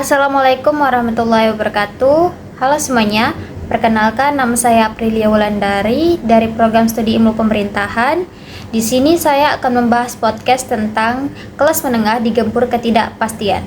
Assalamualaikum warahmatullahi wabarakatuh. Halo semuanya, perkenalkan nama saya Aprilia Wulandari dari Program Studi Ilmu Pemerintahan. Di sini saya akan membahas podcast tentang kelas menengah digempur ketidakpastian.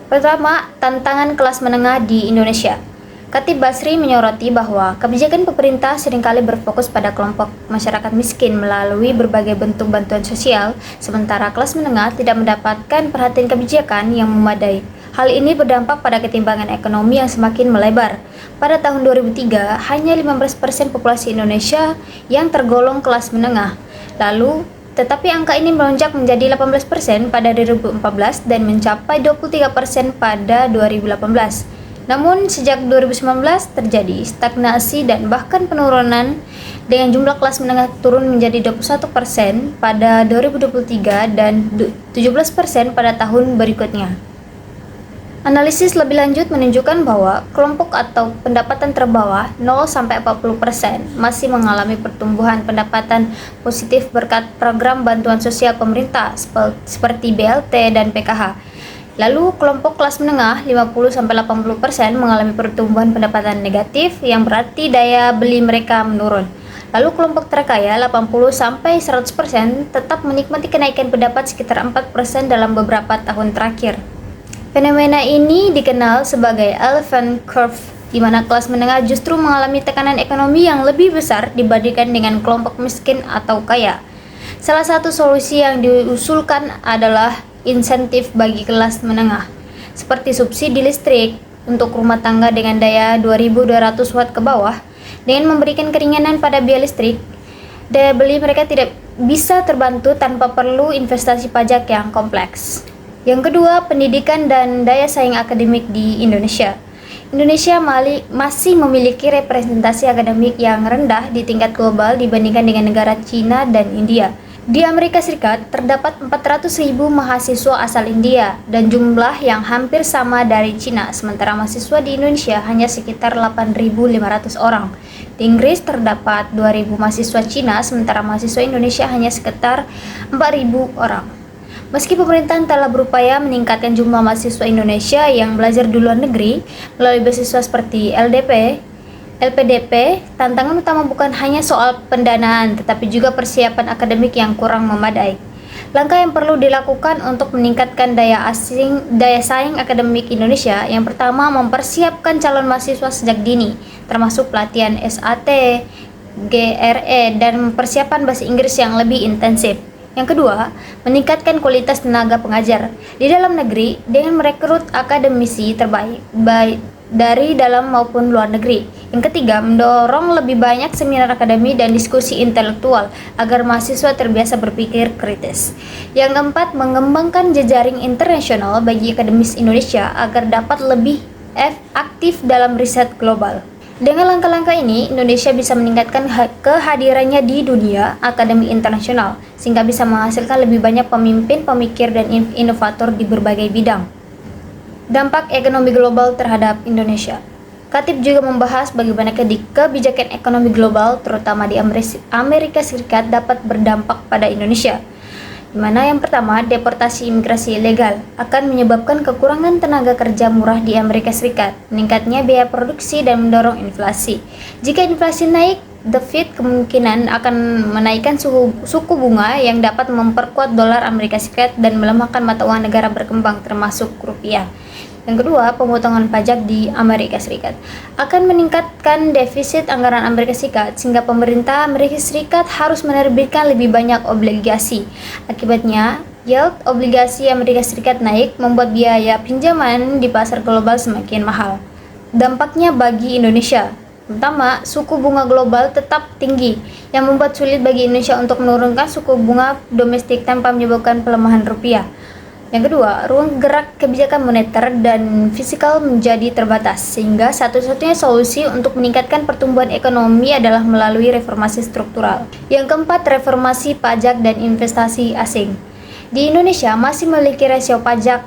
Pertama, tantangan kelas menengah di Indonesia. Khatib Basri menyoroti bahwa kebijakan pemerintah seringkali berfokus pada kelompok masyarakat miskin melalui berbagai bentuk bantuan sosial, sementara kelas menengah tidak mendapatkan perhatian kebijakan yang memadai. Hal ini berdampak pada ketimpangan ekonomi yang semakin melebar. Pada tahun 2003, hanya 15% populasi Indonesia yang tergolong kelas menengah. Tetapi angka ini melonjak menjadi 18% pada 2014 dan mencapai 23% pada 2018. Namun, sejak 2019 terjadi stagnasi dan bahkan penurunan dengan jumlah kelas menengah turun menjadi 21% pada 2023 dan 17% pada tahun berikutnya. Analisis lebih lanjut menunjukkan bahwa kelompok atau pendapatan terbawah 0-40% masih mengalami pertumbuhan pendapatan positif berkat program bantuan sosial pemerintah seperti BLT dan PKH. Lalu kelompok kelas menengah 50-80% mengalami pertumbuhan pendapatan negatif yang berarti daya beli mereka menurun. Lalu kelompok terkaya 80-100% tetap menikmati kenaikan pendapat sekitar 4% dalam beberapa tahun terakhir. Fenomena ini dikenal sebagai elephant curve, di mana kelas menengah justru mengalami tekanan ekonomi yang lebih besar dibandingkan dengan kelompok miskin atau kaya. Salah satu solusi yang diusulkan adalah insentif bagi kelas menengah, seperti subsidi listrik untuk rumah tangga dengan daya 2200 watt ke bawah. Dengan memberikan keringanan pada biaya listrik, daya beli mereka tidak bisa terbantu tanpa perlu investasi pajak yang kompleks. Yang kedua, pendidikan dan daya saing akademik di Indonesia. Indonesia masih memiliki representasi akademik yang rendah di tingkat global dibandingkan dengan negara Cina dan India. Di Amerika Serikat, terdapat 400.000 mahasiswa asal India dan jumlah yang hampir sama dari Cina, sementara mahasiswa di Indonesia hanya sekitar 8.500 orang. Di Inggris, terdapat 2.000 mahasiswa Cina, sementara mahasiswa Indonesia hanya sekitar 4.000 orang. Meski pemerintah telah berupaya meningkatkan jumlah mahasiswa Indonesia yang belajar di luar negeri melalui beasiswa seperti LPDP, tantangan utama bukan hanya soal pendanaan, tetapi juga persiapan akademik yang kurang memadai. Langkah yang perlu dilakukan untuk meningkatkan daya saing akademik Indonesia, yang pertama mempersiapkan calon mahasiswa sejak dini, termasuk pelatihan SAT, GRE, dan persiapan bahasa Inggris yang lebih intensif. Yang kedua, meningkatkan kualitas tenaga pengajar di dalam negeri dengan merekrut akademisi terbaik, baik dari dalam maupun luar negeri. Yang ketiga, mendorong lebih banyak seminar akademi dan diskusi intelektual agar mahasiswa terbiasa berpikir kritis. Yang keempat, mengembangkan jejaring internasional bagi akademis Indonesia agar dapat lebih aktif dalam riset global. Dengan langkah-langkah ini, Indonesia bisa meningkatkan kehadirannya di dunia akademi internasional, sehingga bisa menghasilkan lebih banyak pemimpin, pemikir, dan inovator di berbagai bidang. Dampak ekonomi global terhadap Indonesia. Khatib juga membahas bagaimana kebijakan ekonomi global, terutama di Amerika Serikat, dapat berdampak pada Indonesia. Di mana yang pertama, deportasi imigrasi ilegal akan menyebabkan kekurangan tenaga kerja murah di Amerika Serikat, meningkatnya biaya produksi dan mendorong inflasi. Jika inflasi naik, The Fed kemungkinan akan menaikkan suku bunga yang dapat memperkuat dolar Amerika Serikat dan melemahkan mata uang negara berkembang termasuk rupiah. Yang kedua, pemotongan pajak di Amerika Serikat akan meningkatkan defisit anggaran Amerika Serikat sehingga pemerintah Amerika Serikat harus menerbitkan lebih banyak obligasi. Akibatnya, yield obligasi Amerika Serikat naik, membuat biaya pinjaman di pasar global semakin mahal. Dampaknya bagi Indonesia. Pertama, suku bunga global tetap tinggi yang membuat sulit bagi Indonesia untuk menurunkan suku bunga domestik tanpa menyebabkan pelemahan rupiah. Yang kedua, ruang gerak kebijakan moneter dan fiskal menjadi terbatas, sehingga satu-satunya solusi untuk meningkatkan pertumbuhan ekonomi adalah melalui reformasi struktural. Yang keempat, reformasi pajak dan investasi asing. Di Indonesia masih memiliki rasio pajak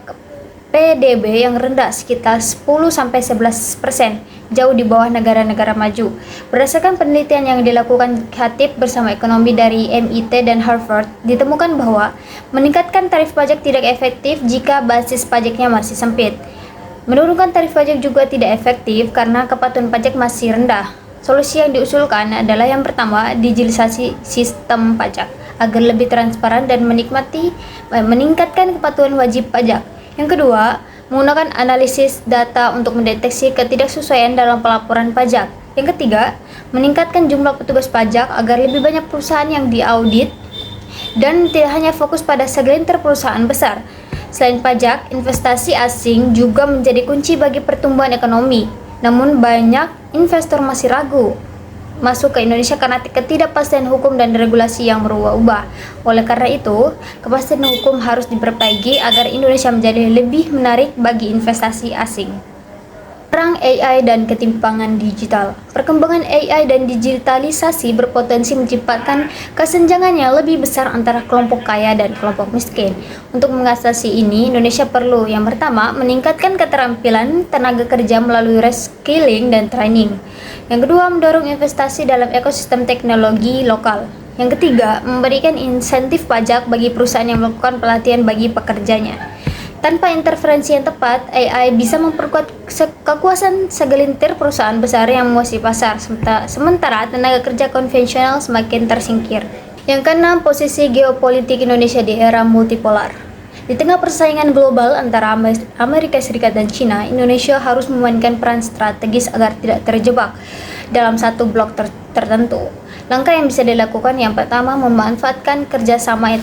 PDB yang rendah sekitar 10-11%, jauh di bawah negara-negara maju. Berdasarkan penelitian yang dilakukan Khatib bersama ekonomi dari MIT dan Harvard, ditemukan bahwa meningkatkan tarif pajak tidak efektif jika basis pajaknya masih sempit. Menurunkan tarif pajak juga tidak efektif karena kepatuhan pajak masih rendah. Solusi yang diusulkan adalah yang pertama, digitalisasi sistem pajak agar lebih transparan dan meningkatkan kepatuhan wajib pajak. Yang kedua, menggunakan analisis data untuk mendeteksi ketidaksesuaian dalam pelaporan pajak. Yang ketiga, meningkatkan jumlah petugas pajak agar lebih banyak perusahaan yang diaudit dan tidak hanya fokus pada segelintir perusahaan besar. Selain pajak, investasi asing juga menjadi kunci bagi pertumbuhan ekonomi. Namun banyak investor masih ragu masuk ke Indonesia karena ketidakpastian hukum dan regulasi yang berubah-ubah. Oleh karena itu, kepastian hukum harus diperbaiki agar Indonesia menjadi lebih menarik bagi investasi asing. Perang AI dan ketimpangan digital. Perkembangan AI dan digitalisasi berpotensi menciptakan kesenjangan yang lebih besar antara kelompok kaya dan kelompok miskin. Untuk mengatasi ini, Indonesia perlu yang pertama, meningkatkan keterampilan tenaga kerja melalui reskilling dan training. Yang kedua, mendorong investasi dalam ekosistem teknologi lokal. Yang ketiga, memberikan insentif pajak bagi perusahaan yang melakukan pelatihan bagi pekerjanya. Tanpa interferensi yang tepat, AI bisa memperkuat kekuasaan segelintir perusahaan besar yang menguasai pasar, sementara tenaga kerja konvensional semakin tersingkir. Yang keenam, posisi geopolitik Indonesia di era multipolar. Di tengah persaingan global antara Amerika Serikat dan China, Indonesia harus memainkan peran strategis agar tidak terjebak dalam satu blok tertentu. Langkah yang bisa dilakukan yang pertama, memanfaatkan kerjasama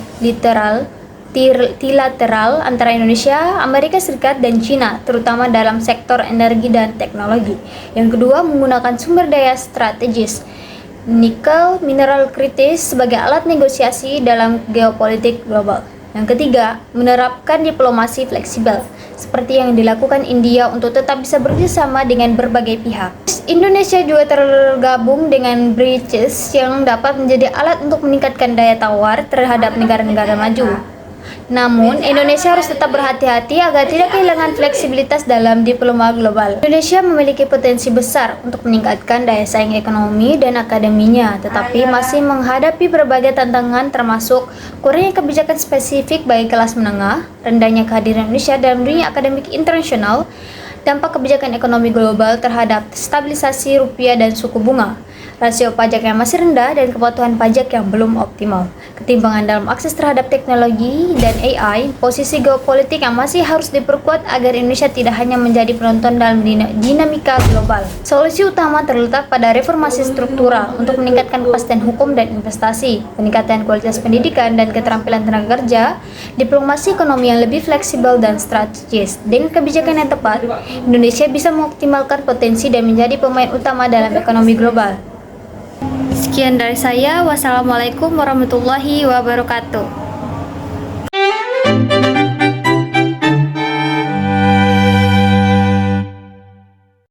trilateral antara Indonesia, Amerika Serikat, dan China, terutama dalam sektor energi dan teknologi. Yang kedua, menggunakan sumber daya strategis, nikel, mineral kritis sebagai alat negosiasi dalam geopolitik global. Yang ketiga, menerapkan diplomasi fleksibel, seperti yang dilakukan India untuk tetap bisa bekerjasama dengan berbagai pihak. Indonesia juga tergabung dengan BRICS yang dapat menjadi alat untuk meningkatkan daya tawar terhadap negara-negara maju. Namun, Indonesia harus tetap berhati-hati agar tidak kehilangan fleksibilitas dalam diploma global. Indonesia memiliki potensi besar untuk meningkatkan daya saing ekonomi dan akademinya, tetapi masih menghadapi berbagai tantangan termasuk kurangnya kebijakan spesifik bagi kelas menengah, rendahnya kehadiran Indonesia dalam dunia akademik internasional, dampak kebijakan ekonomi global terhadap stabilisasi rupiah dan suku bunga, rasio pajak yang masih rendah, dan kepatuhan pajak yang belum optimal, ketimpangan dalam akses terhadap teknologi dan AI, posisi geopolitik yang masih harus diperkuat agar Indonesia tidak hanya menjadi penonton dalam dinamika global. Solusi utama terletak pada reformasi struktural untuk meningkatkan kepastian hukum dan investasi, peningkatan kualitas pendidikan dan keterampilan tenaga kerja, diplomasi ekonomi yang lebih fleksibel dan strategis. Dengan kebijakan yang tepat, Indonesia bisa mengoptimalkan potensi dan menjadi pemain utama dalam ekonomi global. Sekian dari saya. Wassalamualaikum warahmatullahi wabarakatuh.